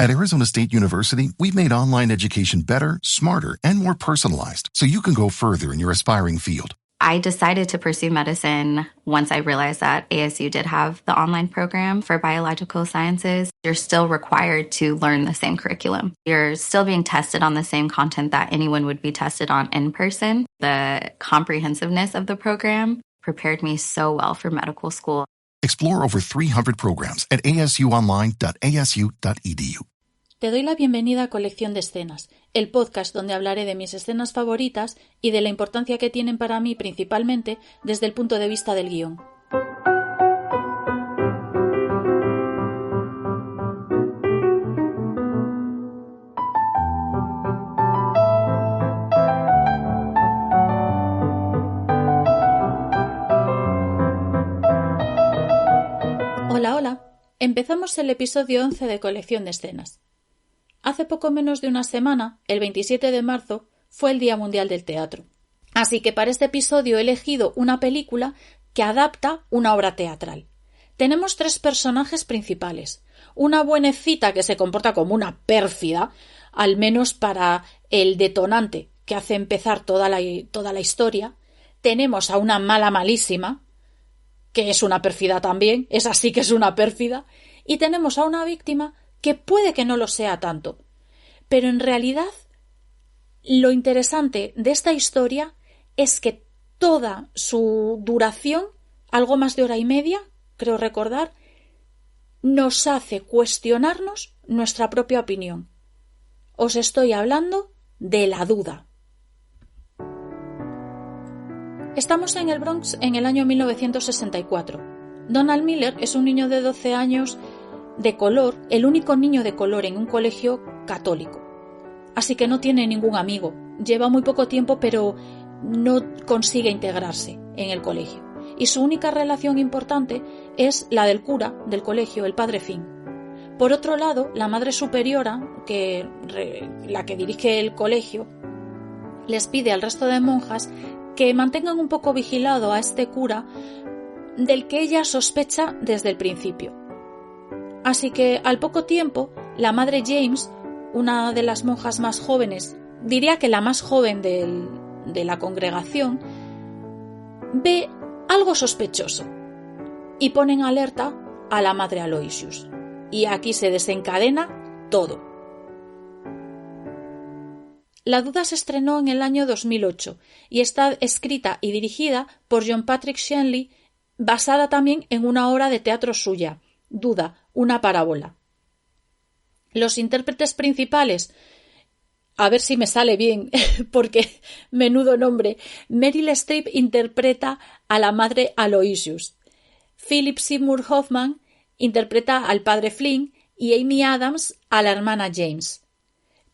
At Arizona State University, we've made online education better, smarter, and more personalized so you can go further in your aspiring field. I decided to pursue medicine once I realized that ASU did have the online program for biological sciences. You're still required to learn the same curriculum. You're still being tested on the same content that anyone would be tested on in person. The comprehensiveness of the program prepared me so well for medical school. Explore over 300 programs at asuonline.asu.edu. Te doy la bienvenida a Colección de Escenas, el podcast donde hablaré de mis escenas favoritas y de la importancia que tienen para mí principalmente desde el punto de vista del guión. Hola. Empezamos el episodio 11 de Colección de Escenas. Hace poco menos de una semana, el 27 de marzo, fue el Día Mundial del Teatro. Así que para este episodio he elegido una película que adapta una obra teatral. Tenemos tres personajes principales. Una buenecita que se comporta como una pérfida, al menos para el detonante que hace empezar toda la historia. Tenemos a una mala malísima, que es una pérfida también, esa sí que es una pérfida, y tenemos a una víctima que puede que no lo sea tanto. Pero en realidad, lo interesante de esta historia es que toda su duración, algo más de hora y media, creo recordar, nos hace cuestionarnos nuestra propia opinión. Os estoy hablando de La duda. Estamos en el Bronx en el año 1964. Donald Miller es un niño de 12 años de color, el único niño de color en un colegio católico. Así que no tiene ningún amigo. Lleva muy poco tiempo, pero no consigue integrarse en el colegio. Y su única relación importante es la del cura del colegio, el padre Finn. Por otro lado, la madre superiora, la que dirige el colegio, les pide al resto de monjas que mantengan un poco vigilado a este cura del que ella sospecha desde el principio. Así que al poco tiempo, la madre James, una de las monjas más jóvenes, diría que la más joven de la congregación, ve algo sospechoso y pone en alerta a la madre Aloysius. Y aquí se desencadena todo. La duda se estrenó en el año 2008 y está escrita y dirigida por John Patrick Shanley, basada también en una obra de teatro suya, Duda, una parábola. Los intérpretes principales, a ver si me sale bien, porque menudo nombre, Meryl Streep interpreta a la madre Aloysius, Philip Seymour Hoffman interpreta al padre Flynn y Amy Adams a la hermana James.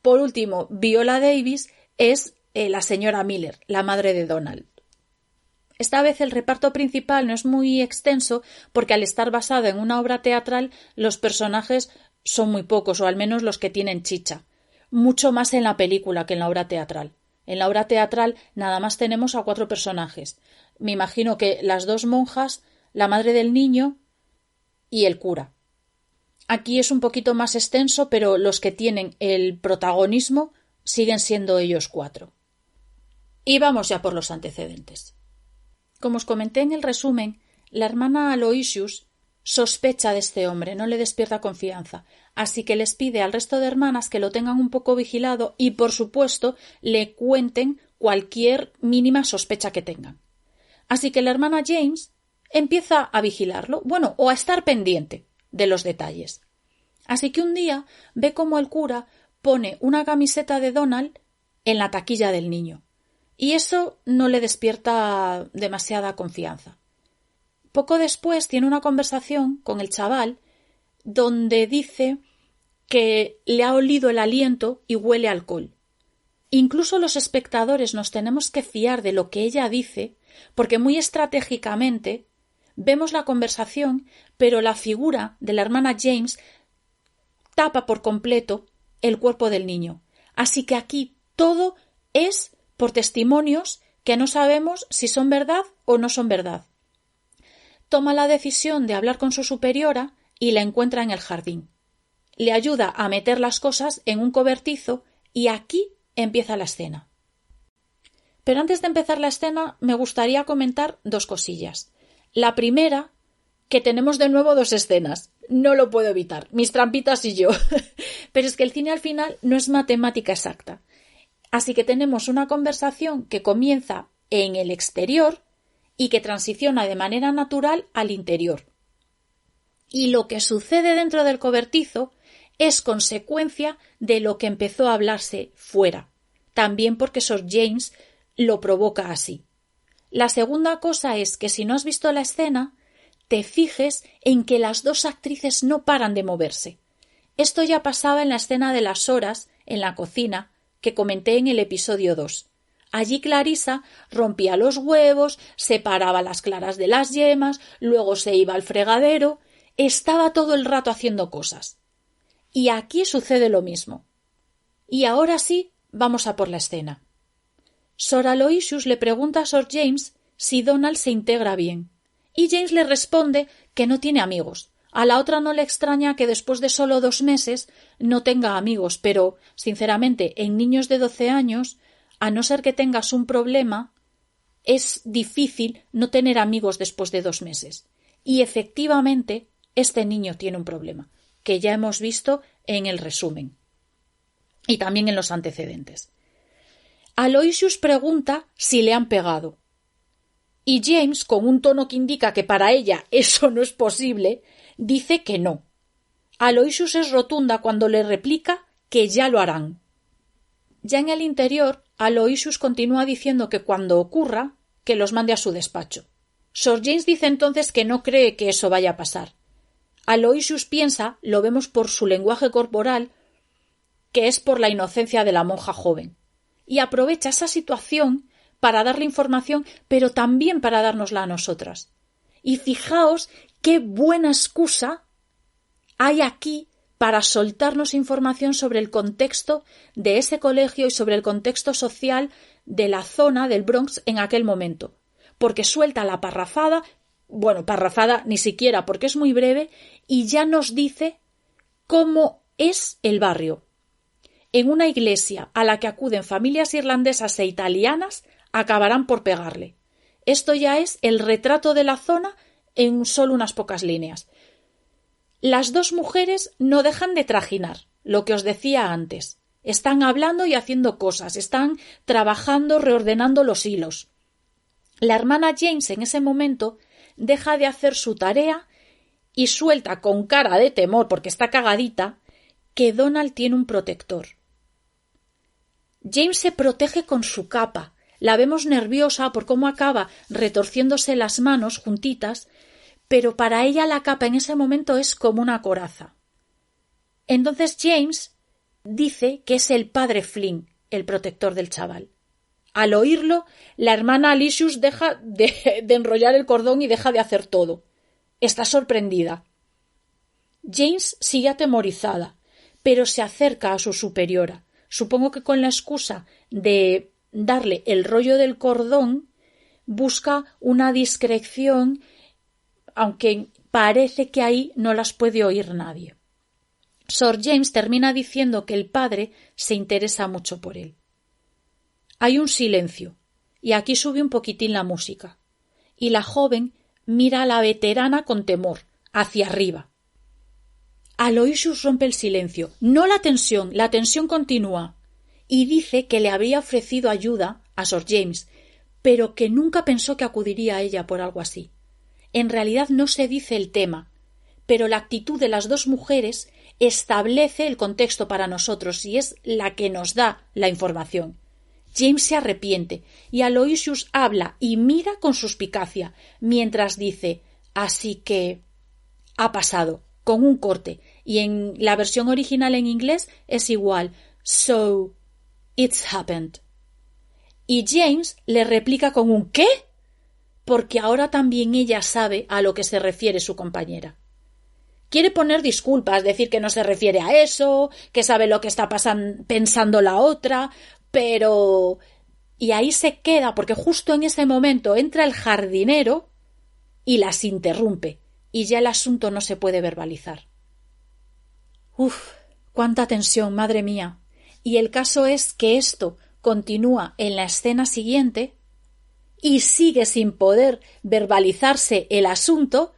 Por último, Viola Davis es la señora Miller, la madre de Donald. Esta vez el reparto principal no es muy extenso porque al estar basado en una obra teatral los personajes son muy pocos, o al menos los que tienen chicha. Mucho más en la película que en la obra teatral. En la obra teatral nada más tenemos a 4 personajes. Me imagino que las 2 monjas, la madre del niño y el cura. Aquí es un poquito más extenso, pero los que tienen el protagonismo siguen siendo ellos 4. Y vamos ya por los antecedentes. Como os comenté en el resumen, la hermana Aloysius sospecha de este hombre, no le despierta confianza, así que les pide al resto de hermanas que lo tengan un poco vigilado y, por supuesto, le cuenten cualquier mínima sospecha que tengan. Así que la hermana James empieza a vigilarlo, o a estar pendiente de los detalles. Así que un día ve cómo el cura pone una camiseta de Donald en la taquilla del niño. Y eso no le despierta demasiada confianza. Poco después tiene una conversación con el chaval donde dice que le ha olido el aliento y huele a alcohol. Incluso los espectadores nos tenemos que fiar de lo que ella dice, porque muy estratégicamente vemos la conversación, pero la figura de la hermana James tapa por completo el cuerpo del niño. Así que aquí todo es por testimonios que no sabemos si son verdad o no son verdad. Toma la decisión de hablar con su superiora y la encuentra en el jardín. le ayuda a meter las cosas en un cobertizo y aquí empieza la escena. Pero antes de empezar la escena me gustaría comentar 2 cosillas. La primera, que tenemos de nuevo 2 escenas. No lo puedo evitar, mis trampitas y yo. Pero es que el cine al final no es matemática exacta. Así que tenemos una conversación que comienza en el exterior y que transiciona de manera natural al interior. Y lo que sucede dentro del cobertizo es consecuencia de lo que empezó a hablarse fuera, también porque Sir James lo provoca así. La segunda cosa es que si no has visto la escena, te fijes en que las 2 actrices no paran de moverse. Esto ya pasaba en la escena de las horas en la cocina que comenté en el episodio 2. Allí Clarissa rompía los huevos, separaba las claras de las yemas, luego se iba al fregadero, estaba todo el rato haciendo cosas. Y aquí sucede lo mismo. Y ahora sí, vamos a por la escena. Sir Aloysius le pregunta a Sir James si Donald se integra bien, y James le responde que no tiene amigos. A la otra no le extraña que después de solo 2 meses no tenga amigos, pero, sinceramente, en niños de 12 años, a no ser que tengas un problema, es difícil no tener amigos después de 2 meses. Y efectivamente, este niño tiene un problema, que ya hemos visto en el resumen y también en los antecedentes. Aloysius pregunta si le han pegado. Y James, con un tono que indica que para ella eso no es posible, dice que no. Aloysius es rotunda cuando le replica que ya lo harán. Ya en el interior, Aloysius continúa diciendo que cuando ocurra, que los mande a su despacho. Sir James dice entonces que no cree que eso vaya a pasar. Aloysius piensa, lo vemos por su lenguaje corporal, que es por la inocencia de la monja joven. Y aprovecha esa situación para darle información, pero también para dárnosla a nosotras. Y fijaos qué buena excusa hay aquí para soltarnos información sobre el contexto de ese colegio y sobre el contexto social de la zona del Bronx en aquel momento. Porque suelta la parrafada, bueno, parrafada ni siquiera porque es muy breve, y ya nos dice cómo es el barrio. En una iglesia a la que acuden familias irlandesas e italianas, acabarán por pegarle. Esto ya es el retrato de la zona en solo unas pocas líneas. Las 2 mujeres no dejan de trajinar, lo que os decía antes. Están hablando y haciendo cosas, están trabajando, reordenando los hilos. La hermana James en ese momento deja de hacer su tarea y suelta con cara de temor, porque está cagadita, que Donald tiene un protector. James se protege con su capa. La vemos nerviosa por cómo acaba retorciéndose las manos juntitas, pero para ella la capa en ese momento es como una coraza. Entonces James dice que es el padre Flynn, el protector del chaval. Al oírlo, la hermana Aloysius deja de enrollar el cordón y deja de hacer todo. Está sorprendida. James sigue atemorizada, pero se acerca a su superiora. Supongo que con la excusa de darle el rollo del cordón, busca una discreción, aunque parece que ahí no las puede oír nadie. Sir James termina diciendo que el padre se interesa mucho por él. Hay un silencio, y aquí sube un poquitín la música, y la joven mira a la veterana con temor, hacia arriba. Aloysius rompe el silencio, no la tensión continúa, y dice que le habría ofrecido ayuda a Sir James, pero que nunca pensó que acudiría a ella por algo así. En realidad no se dice el tema, pero la actitud de las 2 mujeres establece el contexto para nosotros y es la que nos da la información. James se arrepiente y Aloysius habla y mira con suspicacia, mientras dice, así que ha pasado, con un corte, y en la versión original en inglés es igual, so it's happened. Y James le replica con un ¿qué? Porque ahora también ella sabe a lo que se refiere su compañera. Quiere poner disculpas, decir que no se refiere a eso, que sabe lo que está pensando la otra, pero... Y ahí se queda, porque justo en ese momento entra el jardinero y las interrumpe, y ya el asunto no se puede verbalizar. Uf, cuánta tensión, madre mía. Y el caso es que esto continúa en la escena siguiente y sigue sin poder verbalizarse el asunto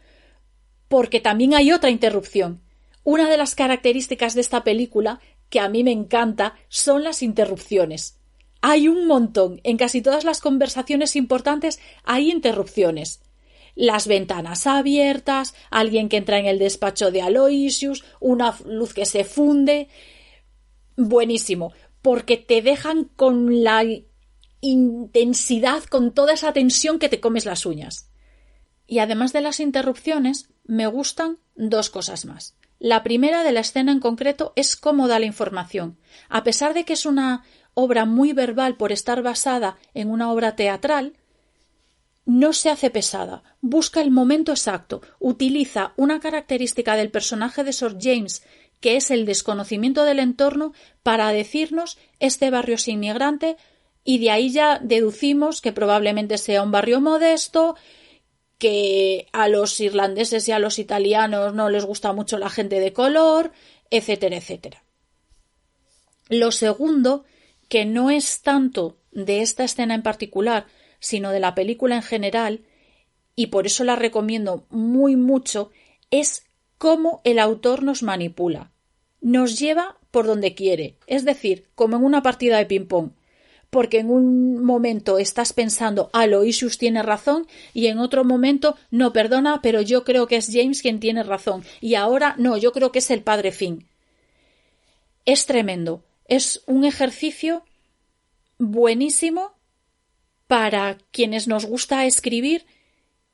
porque también hay otra interrupción. Una de las características de esta película, que a mí me encanta, son las interrupciones. Hay un montón. En casi todas las conversaciones importantes hay interrupciones. Las ventanas abiertas, alguien que entra en el despacho de Aloysius, una luz que se funde. Buenísimo, porque te dejan con la intensidad, con toda esa tensión que te comes las uñas. Y además de las interrupciones, me gustan dos cosas más. La primera de la escena en concreto es cómo da la información. A pesar de que es una obra muy verbal por estar basada en una obra teatral, no se hace pesada, busca el momento exacto, utiliza una característica del personaje de Sir James, que es el desconocimiento del entorno, para decirnos este barrio es inmigrante, y de ahí ya deducimos que probablemente sea un barrio modesto, que a los irlandeses y a los italianos no les gusta mucho la gente de color, etcétera, etcétera. Lo segundo, que no es tanto de esta escena en particular, sino de la película en general, y por eso la recomiendo muy mucho, es cómo el autor nos manipula. Nos lleva por donde quiere, es decir, como en una partida de ping-pong. Porque en un momento estás pensando Aloysius tiene razón y en otro momento no, perdona, pero yo creo que es James quien tiene razón y ahora no, yo creo que es el padre Finn. Es tremendo, es un ejercicio buenísimo para quienes nos gusta escribir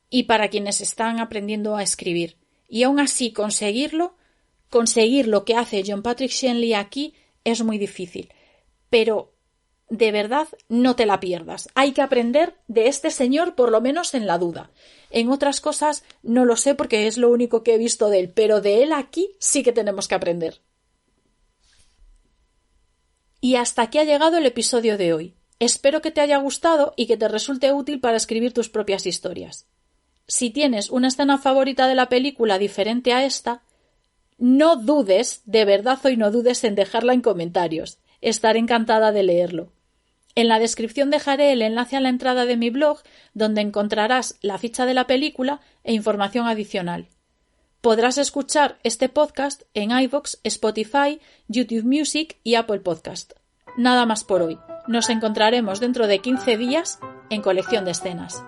y para quienes están aprendiendo a escribir. Y aún así conseguir lo que hace John Patrick Shanley aquí es muy difícil. Pero de verdad, no te la pierdas. Hay que aprender de este señor, por lo menos en la duda. En otras cosas no lo sé porque es lo único que he visto de él, pero de él aquí sí que tenemos que aprender. Y hasta aquí ha llegado el episodio de hoy. Espero que te haya gustado y que te resulte útil para escribir tus propias historias. Si tienes una escena favorita de la película diferente a esta, no dudes, de verdad hoy no dudes en dejarla en comentarios. Estaré encantada de leerlo. En la descripción dejaré el enlace a la entrada de mi blog, donde encontrarás la ficha de la película e información adicional. Podrás escuchar este podcast en iVoox, Spotify, YouTube Music y Apple Podcast. Nada más por hoy. Nos encontraremos dentro de 15 días en Colección de Escenas.